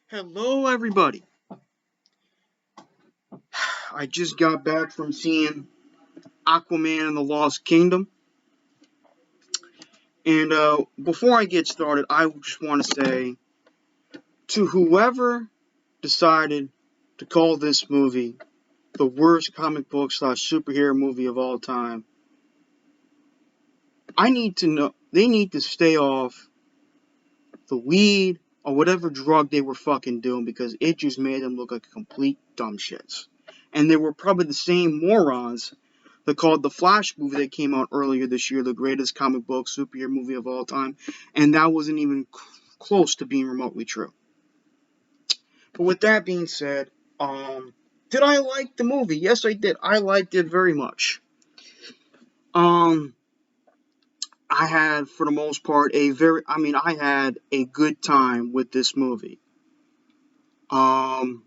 Hello, everybody. I just got back from seeing Aquaman and the Lost Kingdom. And before I get started, I just want to say to whoever decided to call this movie the worst comic book / superhero movie of all time, I need to know they need to stay off the weed or whatever drug they were fucking doing because it just made them look like complete dumb shits. And they were probably the same morons that called the Flash movie that came out earlier this year the greatest comic book superhero movie of all time, and that wasn't even close to being remotely true. But with that being said, did I like the movie? Yes, I did. I liked it very much. Um, I had, for the most part, I had a good time with this movie. Um,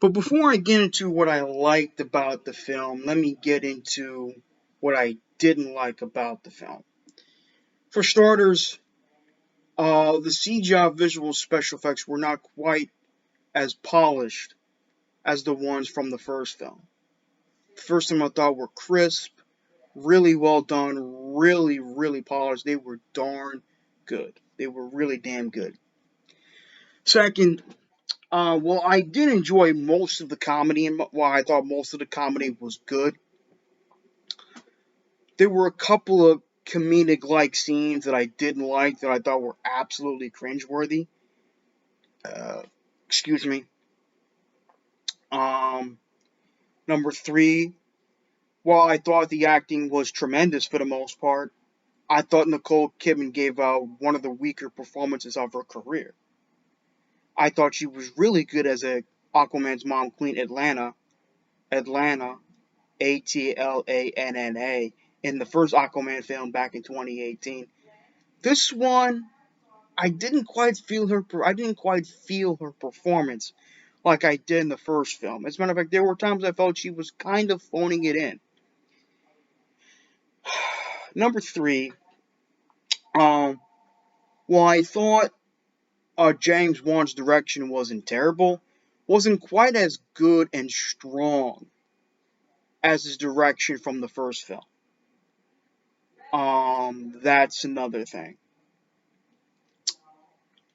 but before I get into what I liked about the film, let me get into what I didn't like about the film. For starters, the CGI visual special effects were not quite as polished as the ones from the first film. The first film I thought were crisp, really well done, really, really polished. They were darn good. They were really damn good. Second, well, I did enjoy most of the comedy, and while I thought most of the comedy was good, there were a couple of comedic-like scenes that I didn't like that I thought were absolutely cringeworthy. Excuse me. Um, Number three, while I thought the acting was tremendous for the most part, I thought Nicole Kidman gave out one of the weaker performances of her career. I thought she was really good as a Aquaman's mom, Queen Atlanta, Atlanna, in the first Aquaman film back in 2018. This one, I didn't quite feel her. I didn't quite feel her performance like I did in the first film. As a matter of fact, there were times I felt she was kind of phoning it in. Number three, um, while I thought James Wan's direction wasn't terrible, wasn't quite as good and strong as his direction from the first film. That's another thing.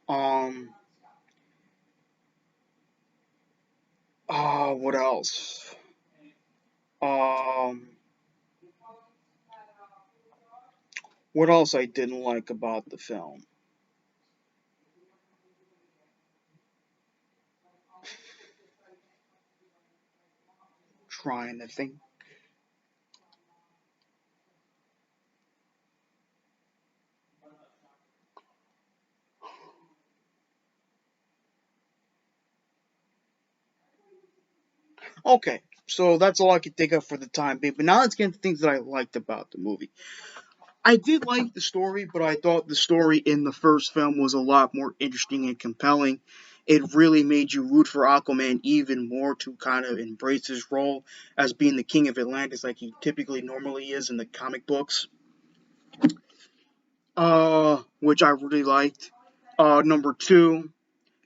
Um, what else? Um, what else I didn't like about the film? Trying to think. Okay, so that's all I can think of for the time being. But now let's get into things that I liked about the movie. I did like the story, but I thought the story in the first film was a lot more interesting and compelling. It really made you root for Aquaman even more to kind of embrace his role as being the king of Atlantis like he typically normally is in the comic books. Which I really liked. Number two,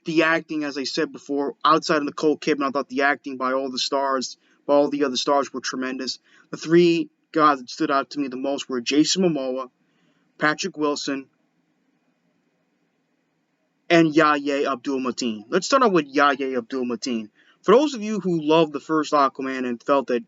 the acting, as I said before, outside of Nicole Kidman, I thought the acting by all the other stars were tremendous. The three guys that stood out to me the most were Jason Momoa, Patrick Wilson, and Yahya Abdul-Mateen. Let's start out with Yahya Abdul-Mateen. For those of you who loved the first Aquaman and felt that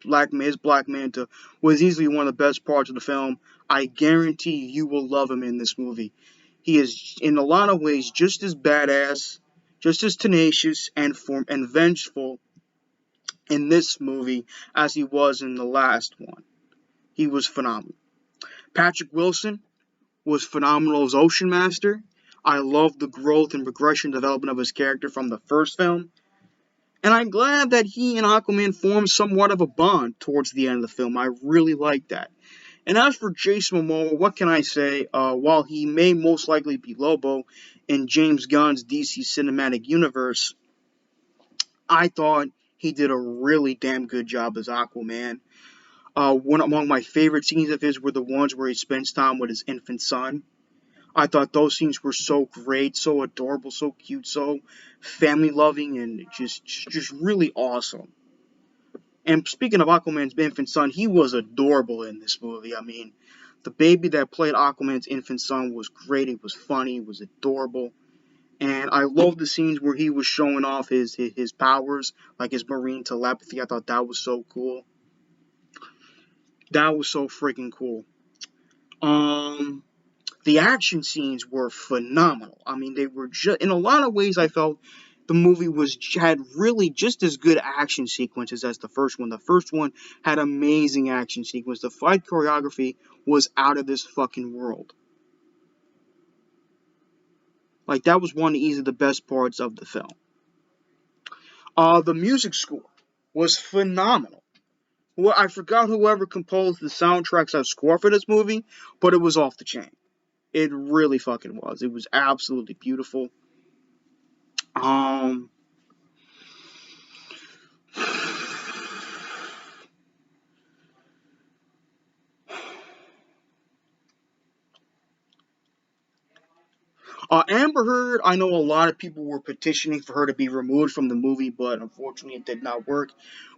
his Black Manta was easily one of the best parts of the film, I guarantee you will love him in this movie. He is, in a lot of ways, just as badass, just as tenacious and vengeful in this movie as he was in the last one. He was phenomenal. Patrick Wilson was phenomenal as Ocean Master. I love the growth and progression development of his character from the first film. And I'm glad that he and Aquaman formed somewhat of a bond towards the end of the film. I really like that. And as for Jason Momoa, what can I say? While he may most likely be Lobo in James Gunn's DC Cinematic Universe, I thought he did a really damn good job as Aquaman. One among my favorite scenes of his were the ones where he spends time with his infant son. I thought those scenes were so great, so adorable, so cute, so family loving, and just really awesome. And speaking of Aquaman's infant son, he was adorable in this movie. I mean, the baby that played Aquaman's infant son was great. It was funny. It was adorable. And I love the scenes where he was showing off his powers, like his marine telepathy. I thought that was so cool. That was so freaking cool. Um, the action scenes were phenomenal. I mean, they were just, in a lot of ways, I felt the movie had really just as good action sequences as the first one. The first one had amazing action sequences. The fight choreography was out of this fucking world. Like, that was one of easily the best parts of the film. The music score was phenomenal. Well, I forgot whoever composed the soundtracks score for this movie, but it was off the chain. It really fucking was. It was absolutely beautiful. Um, Amber Heard, I know a lot of people were petitioning for her to be removed from the movie, but unfortunately it did not work.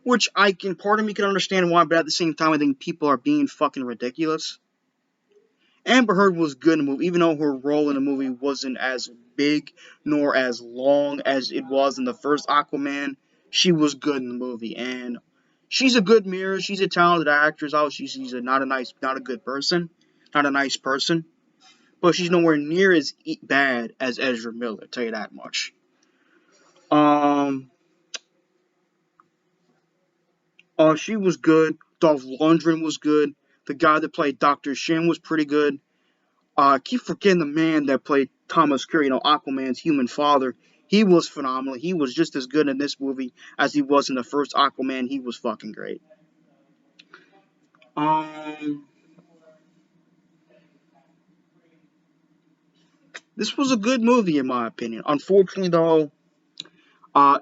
Which part of me can understand why, but at the same time, I think people are being fucking ridiculous. Amber Heard was good in the movie, even though her role in the movie wasn't as big nor as long as it was in the first Aquaman. She was good in the movie, and she's a good mirror. She's a talented actress. Obviously, she's not a good person, not a nice person, but she's nowhere near as bad as Ezra Miller. I'll tell you that much. Um, she was good. Dolph Lundgren was good. The guy that played Dr. Shin was pretty good. I keep forgetting the man that played Thomas Curry, Aquaman's human father. He was phenomenal. He was just as good in this movie as he was in the first Aquaman. He was fucking great. Um, this was a good movie in my opinion. Unfortunately, though,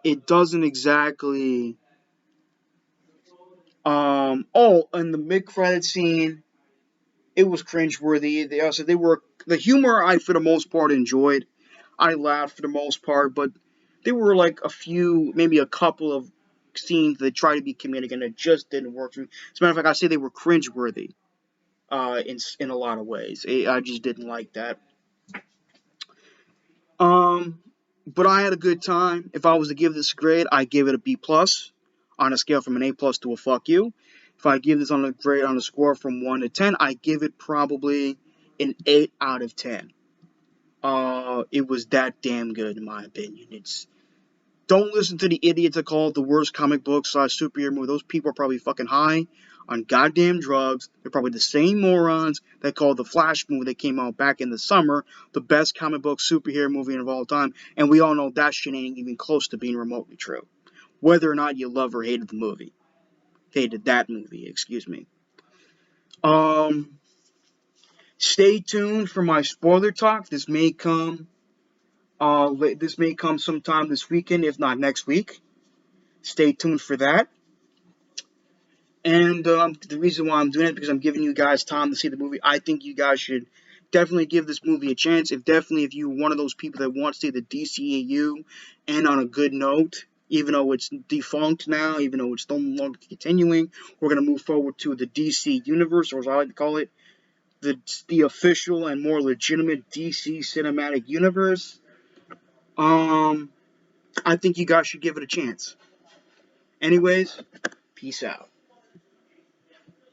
it doesn't exactly. And the mid-credit scene, it was cringeworthy. They were the humor. I for the most part enjoyed. I laughed for the most part, but there were like a few, maybe a couple of scenes that tried to be comedic and it just didn't work for me. As a matter of fact, I say they were cringeworthy in a lot of ways. I just didn't like that. Um, but I had a good time. If I was to give this a grade, I give it a B plus on a scale from an A plus to a fuck you. If I give this on a grade on a score from 1 to 10, I give it probably an 8 out of 10. It was that damn good in my opinion. Don't listen to the idiots that call it the worst comic book / superhero movie. Those people are probably fucking high on goddamn drugs. They're probably the same morons that called the Flash movie that came out back in the summer the best comic book superhero movie of all time. And we all know that shit ain't even close to being remotely true. Whether or not you love or hated the movie. Hated that movie, excuse me. Stay tuned for my spoiler talk. This may come sometime this weekend, if not next week. Stay tuned for that. And the reason why I'm doing it is because I'm giving you guys time to see the movie. I think you guys should definitely give this movie a chance. If you're one of those people that wants to see the DCEU and on a good note, even though it's defunct now, even though it's no longer continuing, we're going to move forward to the DC universe, or as I like to call it, the official and more legitimate DC cinematic universe. I think you guys should give it a chance. Anyways, peace out.